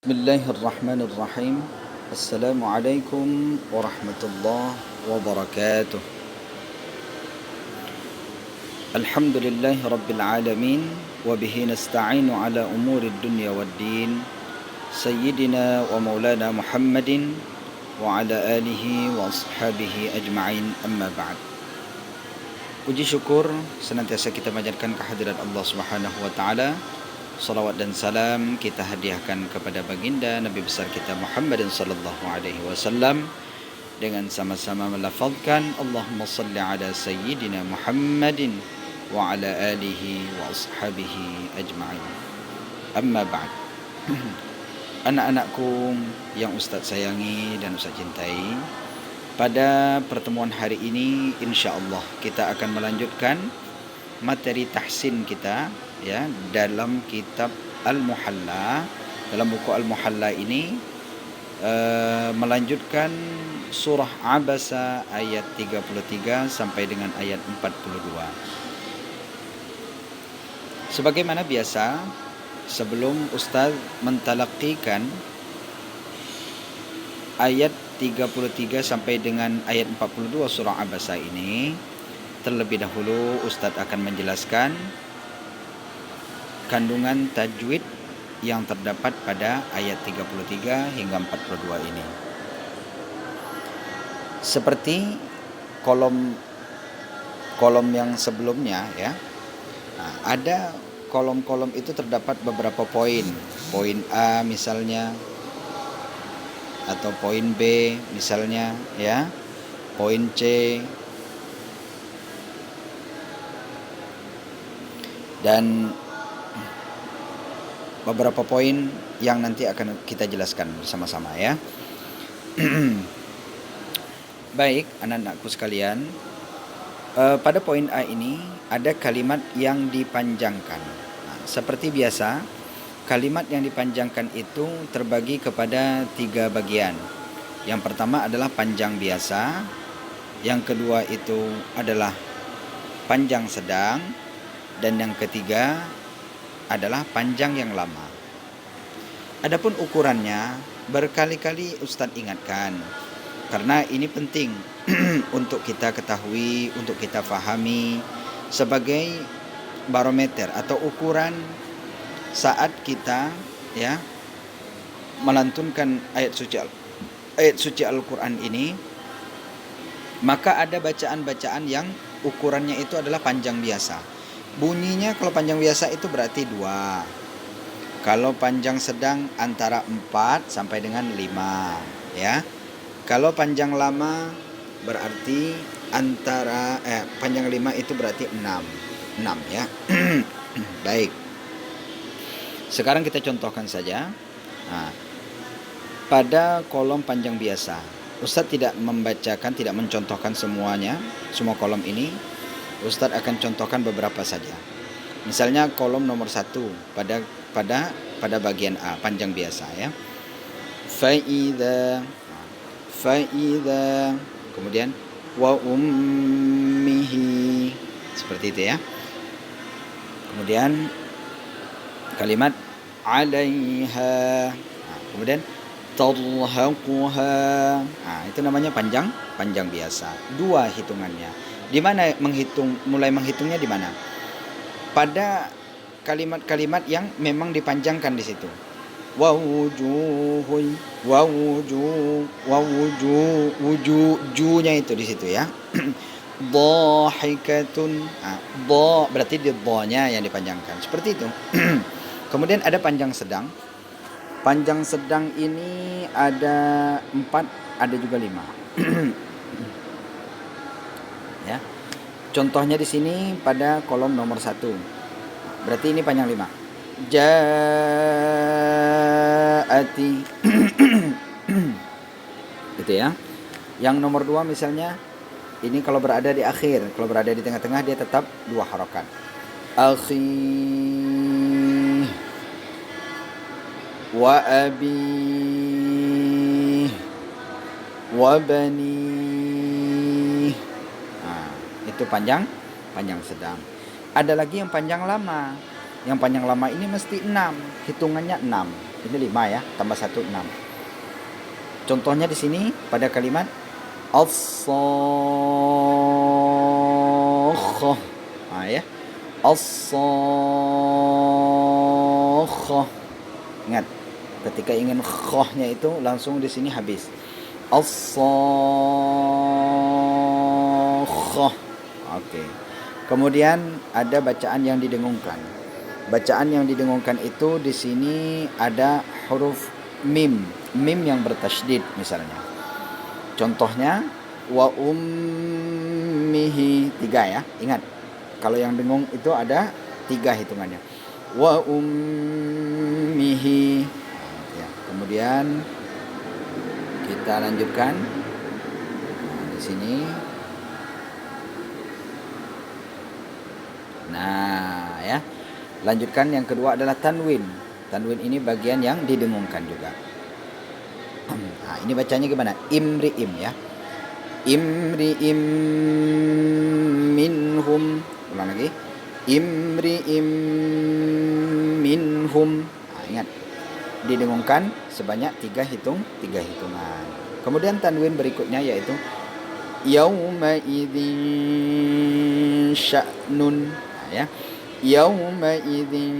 Bismillahirrahmanirrahim. Assalamualaikum warahmatullahi wabarakatuh. Alhamdulillahi rabbil alamin. Wabihi nasta'inu ala umuri dunya waddin. Sayyidina wa maulana Muhammadin wa ala alihi wa ashabihi ajma'in, amma ba'd. Puji syukur senantiasa kita panjatkan kehadirat Allah Subhanahu wa taala. Salawat dan salam kita hadiahkan kepada baginda Nabi besar kita Muhammadin sallallahu alaihi wasallam dengan sama-sama melafazkan Allahumma salli ala sayyidina Muhammadin wa ala alihi wa ashabihi ajma'in. Amma ba'd. Anak-anakku yang Ustaz sayangi dan Ustaz cintai, pada pertemuan hari ini insya-Allah kita akan melanjutkan materi tahsin kita ya dalam kitab Al-Muhalla. Dalam buku Al-Muhalla ini melanjutkan surah Abasa ayat 33 sampai dengan ayat 42. Sebagaimana biasa, sebelum Ustaz mentalaqikan ayat 33 sampai dengan ayat 42 surah Abasa ini, terlebih dahulu Ustaz akan menjelaskan kandungan tajwid yang terdapat pada ayat 33 hingga 42 ini. Seperti kolom yang sebelumnya ya. Nah, ada kolom-kolom itu terdapat beberapa poin. Poin A misalnya, atau poin B misalnya ya. Poin C, dan beberapa poin yang nanti akan kita jelaskan bersama-sama ya. Baik, anak-anakku sekalian, pada poin A ini ada kalimat yang dipanjangkan. Nah, seperti biasa, kalimat yang dipanjangkan itu terbagi kepada 3 bagian. Yang pertama adalah panjang biasa, yang kedua itu adalah panjang sedang, dan yang ketiga adalah panjang yang lama. Adapun ukurannya berkali-kali Ustadz ingatkan, karena ini penting untuk kita ketahui, untuk kita fahami sebagai barometer atau ukuran saat kita ya melantunkan ayat suci Al-Quran ini. Maka ada bacaan-bacaan yang ukurannya itu adalah panjang biasa. Bunyinya kalau panjang biasa itu berarti 2. Kalau panjang sedang antara 4 sampai dengan 5 ya. Kalau panjang lama berarti antara panjang 5 itu berarti 6 ya. Baik. Sekarang kita contohkan saja. Nah, pada kolom panjang biasa, Ustadz tidak membacakan, tidak mencontohkan semuanya, semua kolom ini. Ustadz akan contohkan beberapa saja. Misalnya kolom nomor 1 pada bagian A, panjang biasa ya. Fa'idha, kemudian wa ummihi, seperti itu ya. Kemudian kalimat alaiha, kemudian tarhaquha. Nah, itu namanya panjang biasa. 2 hitungannya. Di mana mulai menghitungnya di mana? Pada kalimat-kalimat yang memang dipanjangkan di situ. Wujuhnya itu di situ ya. Dhahikatun. Berarti di dha-nya yang dipanjangkan. Seperti itu. Kemudian ada panjang sedang. Panjang sedang ini ada 4, ada juga 5. Ya. Contohnya di sini pada kolom nomor 1. Berarti ini panjang 5. Ja'ati. Gitu ya. Yang nomor 2 misalnya, ini kalau berada di akhir, kalau berada di tengah-tengah dia tetap 2 harokat. Akhi wa abi wa bani. Itu panjang sedang. Ada lagi yang panjang lama. Yang panjang lama ini mesti 6, hitungannya 6 Ini 5 ya, tambah 1 6. Contohnya di sini pada kalimat as-sakhah. Nah, ya. As-sakhah. Ingat, ketika ingin khahnya itu langsung di sini habis. As-sakhah. Oke. Kemudian ada bacaan yang didengungkan. Bacaan yang didengungkan itu di sini ada huruf mim, mim yang bertasydid misalnya. Contohnya wa ummihi, 3 ya. Ingat, kalau yang dengung itu ada 3 hitungannya. Wa ummihi. Ya, kemudian kita lanjutkan. Di sini. Nah, ya. Lanjutkan, yang kedua adalah tanwin. Tanwin ini bagian yang didengungkan juga. Nah, ini bacanya gimana? Imri'im ya. Imri'im minhum. Ulang lagi. Imri'im minhum. Nah, ingat, didengungkan sebanyak 3 hitungan. Kemudian tanwin berikutnya yaitu yauma idzin sya'nun. Nah, ya. Yauma idzin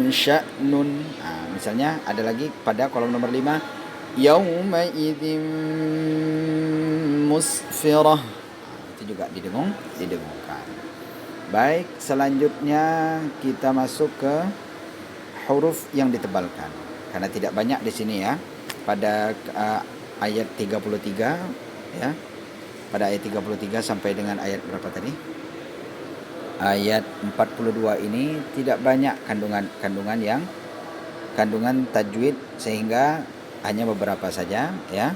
sya'nun. Nah, misalnya ada lagi pada kolom nomor 5, yauma idzin musfirah. Nah, itu juga didengungkan. Baik, selanjutnya kita masuk ke huruf yang ditebalkan. Karena tidak banyak di sini ya. Pada ayat 33 ya. Pada ayat 33 sampai dengan ayat berapa tadi? Ayat 42 ini tidak banyak kandungan tajwid, sehingga hanya beberapa saja ya.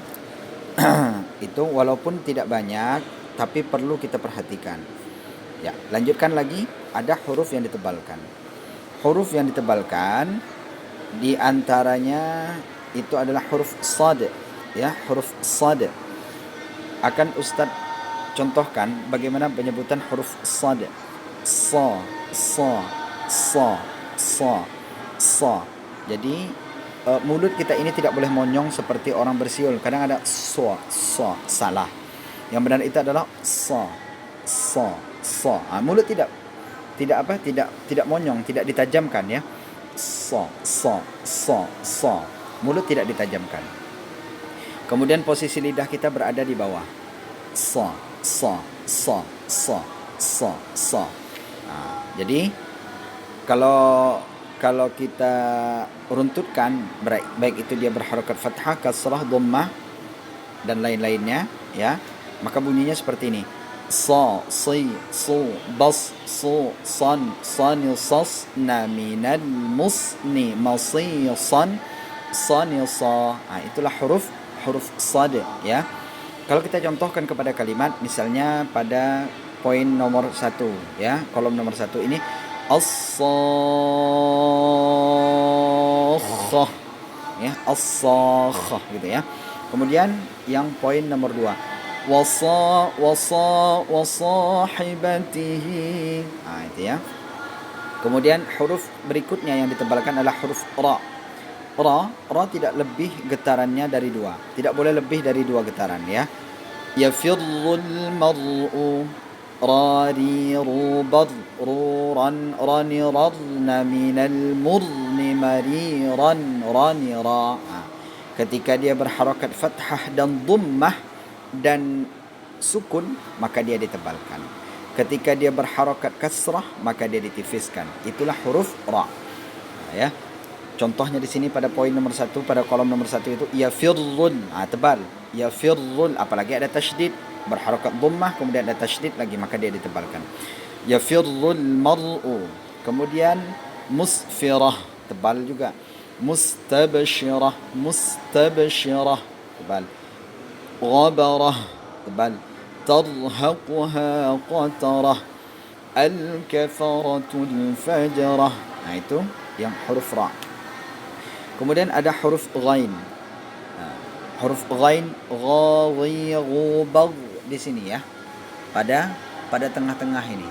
Itu walaupun tidak banyak tapi perlu kita perhatikan. Ya, lanjutkan lagi, ada huruf yang ditebalkan. Huruf yang ditebalkan di antaranya itu adalah huruf shad ya, huruf shad. Akan Ustadz contohkan bagaimana penyebutan huruf shad. Sa, sa, sa, sa, sa. Jadi mulut kita ini tidak boleh monyong seperti orang bersiul. Kadang ada sa, sa, salah. Yang benar itu adalah sa, sa, sa. Mulut tidak monyong, tidak ditajamkan ya. Sa, sa, sa, sa. Mulut tidak ditajamkan. Kemudian posisi lidah kita berada di bawah. Sa, sa, sa, sa, sa, sa. Jadi kalau kita runtutkan, baik itu dia berharakat fathah, kasrah, dhammah dan lain-lainnya ya, maka bunyinya seperti ini. Sa, si, su, bas, su, san, sani, sas, na, minal, musni, masi, san, sani, sa. Itulah huruf shad ya. Kalau kita contohkan kepada kalimat, misalnya pada poin nomor 1 ya, kolom nomor 1 ini as-sakhah ya, as-sakhah gitu ya. Kemudian yang poin nomor 2 wasahibatihi. Itu ya. Kemudian huruf berikutnya yang ditebalkan adalah huruf ra. Ra tidak lebih getarannya dari 2. Tidak boleh lebih dari 2 getaran ya. Yafirrul mar'u rariru barruran ranirarna minal murni mariran ranira. Ketika dia berharakat fathah dan dhammah dan sukun, maka dia ditebalkan. Ketika dia berharakat kasrah, maka dia ditipiskan. Itulah huruf ra ya. Contohnya di sini pada poin nomor 1, pada kolom nomor 1 itu yafirrul, tebal. Yafirrul, apalagi ada tasydid, berharakat dhammah kemudian ada tasydid lagi, maka dia ditebalkan. Yafirrul mar'u. Kemudian musfirah, tebal juga. Mustabshirah, tebal. Ghabarah, tebal. Tarhaquha qatarah. Al-kafaratul fajrah. Itu yang huruf ra. Kemudian ada huruf ghain. Huruf ghain, gha, ghi, gu, bag di sini ya. Pada tengah-tengah ini.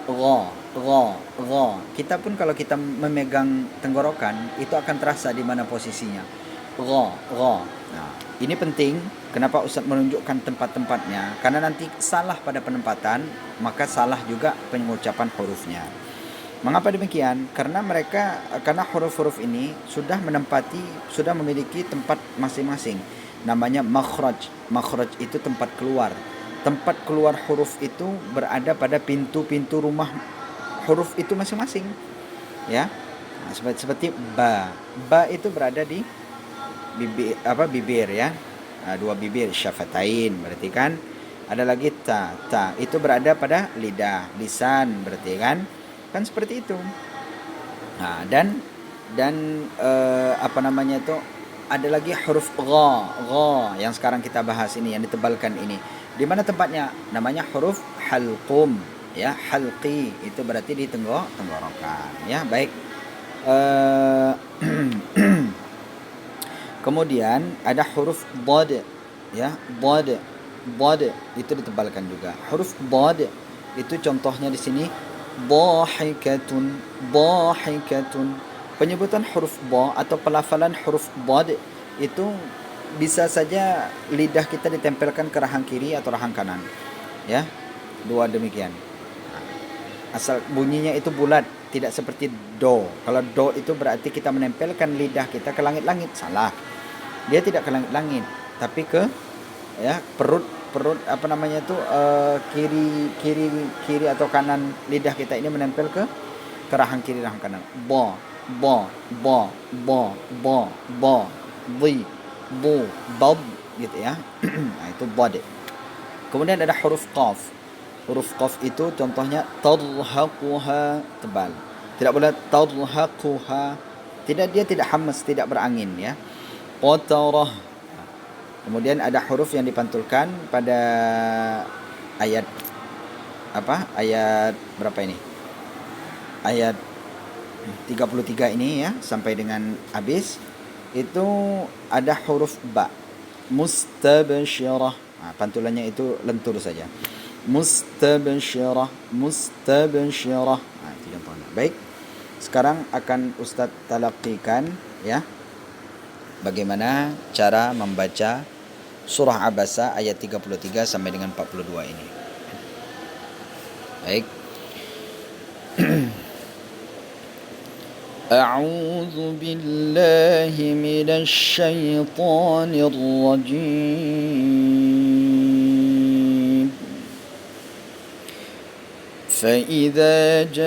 Ra. Kita pun kalau kita memegang tenggorokan itu akan terasa di mana posisinya. Ra. Nah, ini penting. Kenapa Ustaz menunjukkan tempat-tempatnya? Karena nanti salah pada penempatan, maka salah juga pengucapan hurufnya. Mengapa demikian? Karena huruf-huruf ini sudah memiliki tempat masing-masing. Namanya makhraj. Makhraj itu tempat keluar. Tempat keluar huruf itu berada pada pintu-pintu rumah huruf itu masing-masing. Ya. Nah, seperti ba. Ba itu berada di bibir ya. Dua bibir, syafatain berarti kan. Ada lagi ta itu berada pada lidah, lisan berarti kan seperti itu. Nah, dan ada lagi huruf gha yang sekarang kita bahas ini, yang ditebalkan ini. Di mana tempatnya? Namanya huruf halqum ya, halqi itu berarti di tenggorokan ya. Baik. Kemudian ada huruf dad ya, dad itu ditebalkan juga. Huruf dad itu contohnya di sini dhahikatun. Penyebutan huruf ba atau pelafalan huruf dad itu bisa saja lidah kita ditempelkan ke rahang kiri atau rahang kanan ya, dua demikian. Asal bunyinya itu bulat, tidak seperti do. Kalau do itu berarti kita menempelkan lidah kita ke langit-langit, salah. Dia tidak ke langit-langit, tapi ke ya perut kiri atau kanan lidah kita ini menempel ke rahang kiri rahang kanan. Ba di bu bab gitu ya. Nah, itu bad. Kemudian ada huruf qaf. Huruf qaf itu contohnya tadhaquha, tebal. Tidak boleh tadhaquha. Dia tidak hamas, tidak berangin ya. Qatarah. Kemudian ada huruf yang dipantulkan pada ayat berapa ini? Ayat 33 ini ya, sampai dengan habis. Itu ada huruf ba. Mustabsyirah. Nah, pantulannya itu lentur saja. Mustabsyirah. Nah, itu contohnya. Baik. Sekarang akan Ustaz talaqikan ya, bagaimana cara membaca surah Abasa ayat 33 sampai dengan 42 ini. Baik. A'udzu billahi minasy syaithanir rajim. فإذا جاءت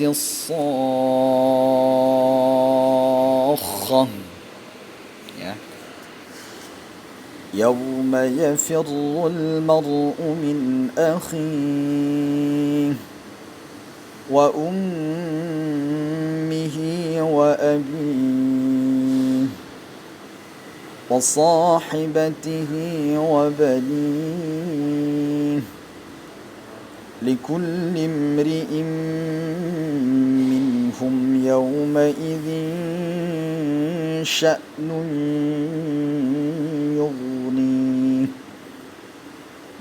الصاخة ya, يوم يفر المرء من أخيه وأمه وأبيه وصاحبته وبنيه لكل امرئ منهم يومئذ شأن يغنيه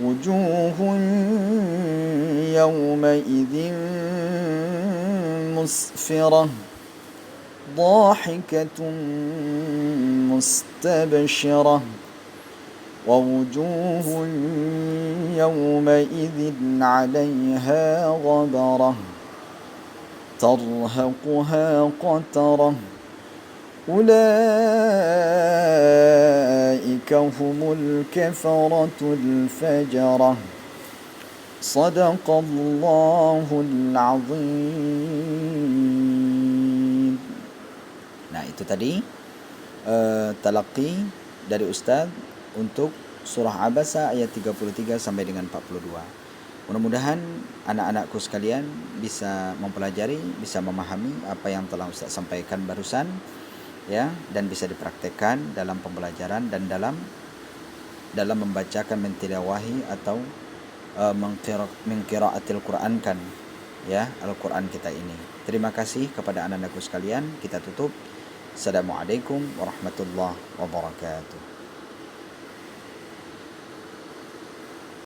وجوه يومئذ مسفرة ضاحكة مستبشرة ووجوه يومئذ عليها غبرة ترهقها قترة أولئك هم الكفرة الفجرة صدق الله العظيم. Nah, itu tadi talaqi dari Ustaz untuk surah Abasa ayat 33 sampai dengan 42. Mudah-mudahan anak-anakku sekalian bisa mempelajari, bisa memahami apa yang telah Ustaz sampaikan barusan ya, dan bisa dipraktekkan dalam pembelajaran dan dalam membacakan, mentilawahi atau mengqiraatil Quran kan ya, Al-Quran kita ini. Terima kasih kepada anak-anakku sekalian. Kita tutup. Assalamualaikum warahmatullahi wabarakatuh.